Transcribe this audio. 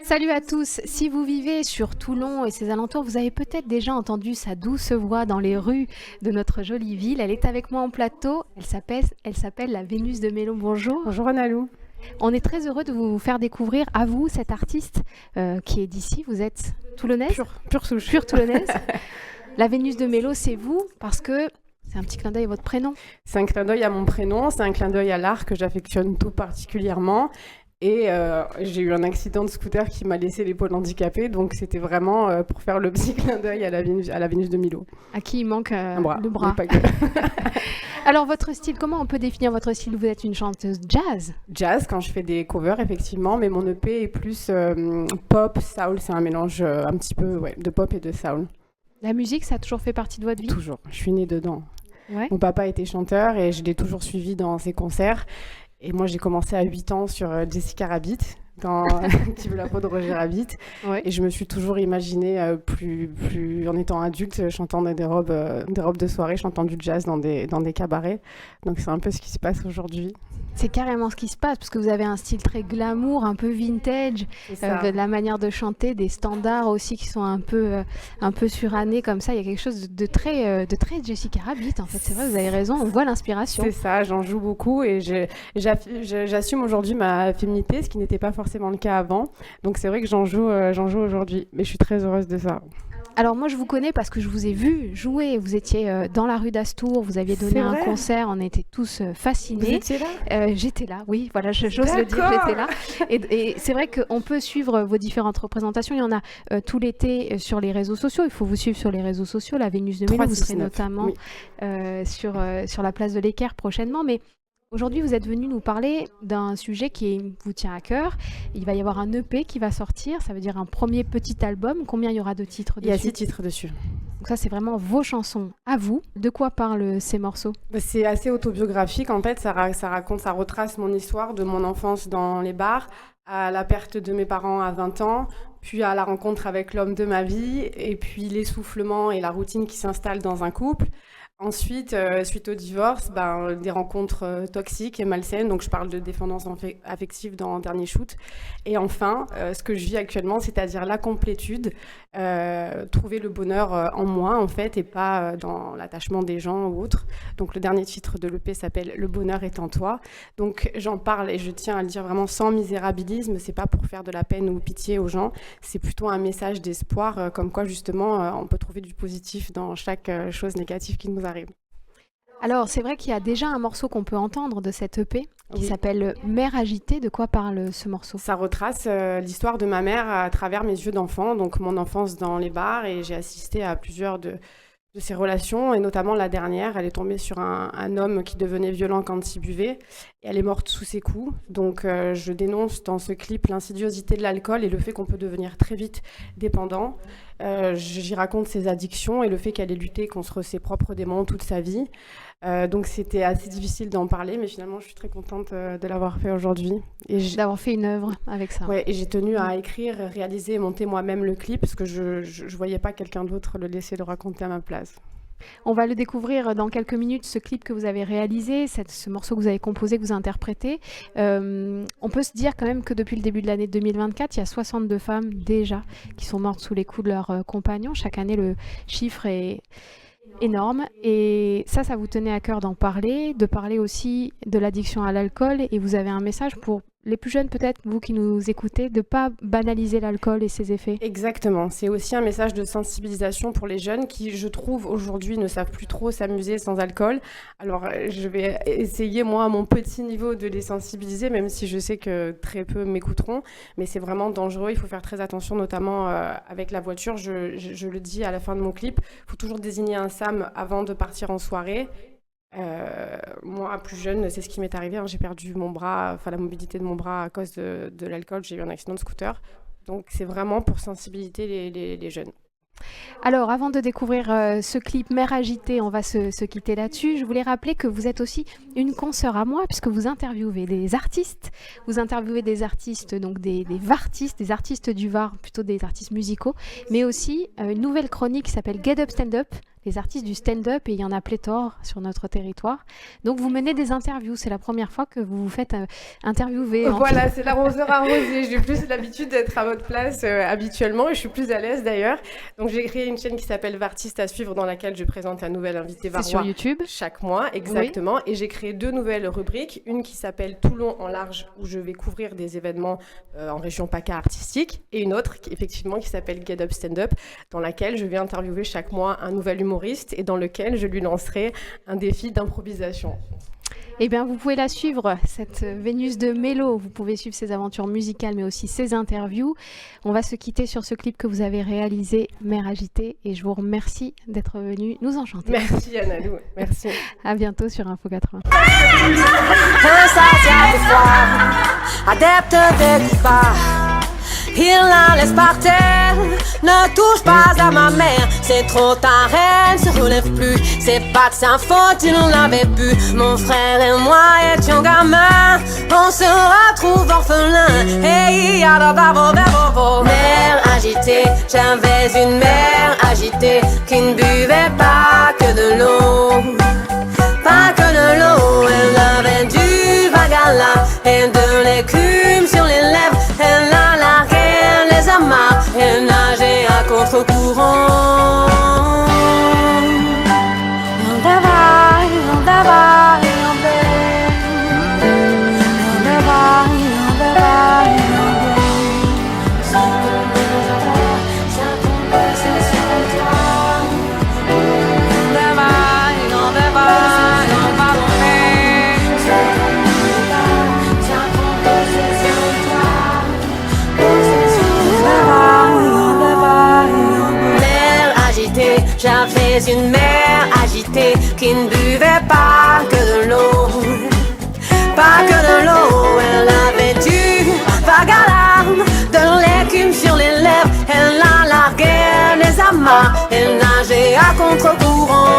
Salut à tous. Si vous vivez sur Toulon et ses alentours, vous avez peut-être déjà entendu sa douce voix dans les rues de notre jolie ville. Elle est avec moi en plateau. Elle s'appelle la Vénus de Mélo. Bonjour. Bonjour Analou. On est très heureux de vous faire découvrir à vous cette artiste qui est d'ici. Vous êtes toulonnaise, Pure souche. pure toulonnaise. La Vénus de Mélo, c'est vous parce que c'est un petit clin d'œil à votre prénom. C'est un clin d'œil à mon prénom, c'est un clin d'œil à l'art que j'affectionne tout particulièrement. Et j'ai eu un accident de scooter qui m'a laissé l'épaule handicapée, donc c'était vraiment pour faire le petit clin d'œil à la Vénus de Milo. À qui il manque Un bras, le bras. mais pas que. Alors votre style, comment on peut définir votre style? Vous êtes une chanteuse jazz. Jazz, quand je fais des covers, effectivement, mais mon EP est plus pop, soul, c'est un mélange un petit peu de pop et de soul. La musique, ça a toujours fait partie de votre vie? Toujours, je suis née dedans. Ouais. Mon papa était chanteur et je l'ai toujours suivi dans ses concerts. Et moi, j'ai commencé à 8 ans sur Jessica Rabbit, dans Qui veut la peau de Roger Rabbit. Ouais. Et je me suis toujours imaginée, plus en étant adulte, chantant des robes de soirée, chantant du jazz dans des cabarets. Donc c'est un peu ce qui se passe aujourd'hui. C'est carrément ce qui se passe, parce que vous avez un style très glamour, un peu vintage, de la manière de chanter, des standards aussi qui sont un peu surannés comme ça. Il y a quelque chose de très Jessica Rabbit, en fait. C'est vrai, vous avez raison, on voit l'inspiration. C'est ça, j'en joue beaucoup et j'assume aujourd'hui ma féminité, ce qui n'était pas forcément le cas avant. Donc c'est vrai que j'en joue aujourd'hui, mais je suis très heureuse de ça. Alors moi je vous connais parce que je vous ai vu jouer, vous étiez dans la rue d'Astour, vous aviez donné un concert, on était tous fascinés. Vous étiez là? J'étais là, oui, voilà, j'ose le dire, j'étais là. Et c'est vrai qu'on peut suivre vos différentes représentations, il y en a tout l'été sur les réseaux sociaux, il faut vous suivre sur les réseaux sociaux, la Vénus de Mélo, vous serez notamment sur la place de l'Équerre prochainement, mais aujourd'hui, vous êtes venu nous parler d'un sujet qui vous tient à cœur. Il va y avoir un EP qui va sortir, ça veut dire un premier petit album. Combien il y aura de titres dessus? Il y a 6 titres dessus. Donc ça, c'est vraiment vos chansons à vous. De quoi parlent ces morceaux? C'est assez autobiographique. En fait, ça retrace mon histoire de mon enfance dans les bars, à la perte de mes parents à 20 ans, puis à la rencontre avec l'homme de ma vie, et puis l'essoufflement et la routine qui s'installent dans un couple. Ensuite, suite au divorce, des rencontres toxiques et malsaines. Donc, je parle de dépendance affective dans Dernier Shoot. Et enfin, ce que je vis actuellement, c'est-à-dire la complétude, trouver le bonheur en moi, en fait, et pas dans l'attachement des gens ou autres. Donc, le dernier titre de l'EP s'appelle « Le bonheur est en toi ». Donc, j'en parle et je tiens à le dire vraiment sans misérabilisme. C'est pas pour faire de la peine ou pitié aux gens. C'est plutôt un message d'espoir, comme quoi, justement, on peut trouver du positif dans chaque chose négative qui nous arrive. Alors, c'est vrai qu'il y a déjà un morceau qu'on peut entendre de cette EP qui s'appelle Mère agitée. De quoi parle ce morceau? Ça retrace l'histoire de ma mère à travers mes yeux d'enfant, donc mon enfance dans les bars, et j'ai assisté à plusieurs de ses relations, et notamment la dernière. Elle est tombée sur un homme qui devenait violent quand il buvait, et elle est morte sous ses coups. Donc je dénonce dans ce clip l'insidiosité de l'alcool et le fait qu'on peut devenir très vite dépendant. J'y raconte ses addictions et le fait qu'elle ait lutté contre ses propres démons toute sa vie. Donc c'était assez difficile d'en parler, mais finalement je suis très contente de l'avoir fait aujourd'hui. D'avoir fait une œuvre avec ça. Ouais, et j'ai tenu à écrire, réaliser et monter moi-même le clip parce que je voyais pas quelqu'un d'autre le laisser le raconter à ma place. On va le découvrir dans quelques minutes, ce clip que vous avez réalisé, ce morceau que vous avez composé, que vous interprétez. On peut se dire quand même que depuis le début de l'année 2024, il y a 62 femmes déjà qui sont mortes sous les coups de leurs compagnons. Chaque année, le chiffre est énorme. Et ça vous tenait à cœur d'en parler, de parler aussi de l'addiction à l'alcool. Et vous avez un message pour les plus jeunes, peut-être, vous qui nous écoutez, de ne pas banaliser l'alcool et ses effets. Exactement. C'est aussi un message de sensibilisation pour les jeunes qui, je trouve, aujourd'hui ne savent plus trop s'amuser sans alcool. Alors, je vais essayer, moi, à mon petit niveau, de les sensibiliser, même si je sais que très peu m'écouteront. Mais c'est vraiment dangereux. Il faut faire très attention, notamment avec la voiture. Je le dis à la fin de mon clip. Il faut toujours désigner un SAM avant de partir en soirée. Moi, plus jeune, c'est ce qui m'est arrivé. J'ai perdu mon bras, la mobilité de mon bras à cause de l'alcool. J'ai eu un accident de scooter. Donc, c'est vraiment pour sensibiliser les jeunes. Alors, avant de découvrir ce clip Mère agitée, on va se quitter là-dessus. Je voulais rappeler que vous êtes aussi une consoeur à moi, puisque vous interviewez des artistes. Vous interviewez des artistes, donc des vartistes, des artistes du Var, plutôt des artistes musicaux, mais aussi une nouvelle chronique qui s'appelle Get Up Stand Up, les artistes du stand-up, et il y en a pléthore sur notre territoire. Donc vous menez des interviews, c'est la première fois que vous vous faites interviewer. Voilà, c'est l'arroseur arrosé. J'ai plus l'habitude d'être à votre place habituellement, et je suis plus à l'aise d'ailleurs. Donc j'ai créé une chaîne qui s'appelle Vartistes à suivre, dans laquelle je présente un nouvel invité varois. C'est sur YouTube chaque mois, exactement. Oui. Et j'ai créé 2 nouvelles rubriques, une qui s'appelle Toulon en large, où je vais couvrir des événements en région PACA artistique, et une autre effectivement qui s'appelle Get Up Stand Up, dans laquelle je vais interviewer chaque mois un nouvel humoriste et dans lequel je lui lancerai un défi d'improvisation. Eh bien, vous pouvez la suivre, cette Vénus de Mélo. Vous pouvez suivre ses aventures musicales, mais aussi ses interviews. On va se quitter sur ce clip que vous avez réalisé, Mère agitée. Et je vous remercie d'être venu nous enchanter. Merci, Analou. Merci. À bientôt sur Info 80. Adepte des coupas, il la laisse par terre. Ne touche pas à ma mère, c'est trop, ta reine se relève plus. C'est pas de sa faute, il l'avait pu. Mon frère et moi étions gamins, on se retrouve orphelins. Hey, mère agitée, j'avais une mère agitée qui ne buvait pas que de l'eau. Pas que de l'eau, elle avait du vagala et de l'écume sur les lèvres. Elle a largué les amarres, elle nageait à contre-courant. J'avais une mère agitée qui ne buvait pas que de l'eau. Pas que de l'eau, elle avait du vague à larmes, de l'écume sur les lèvres. Elle a largué les amarres, elle nageait à contre-courant.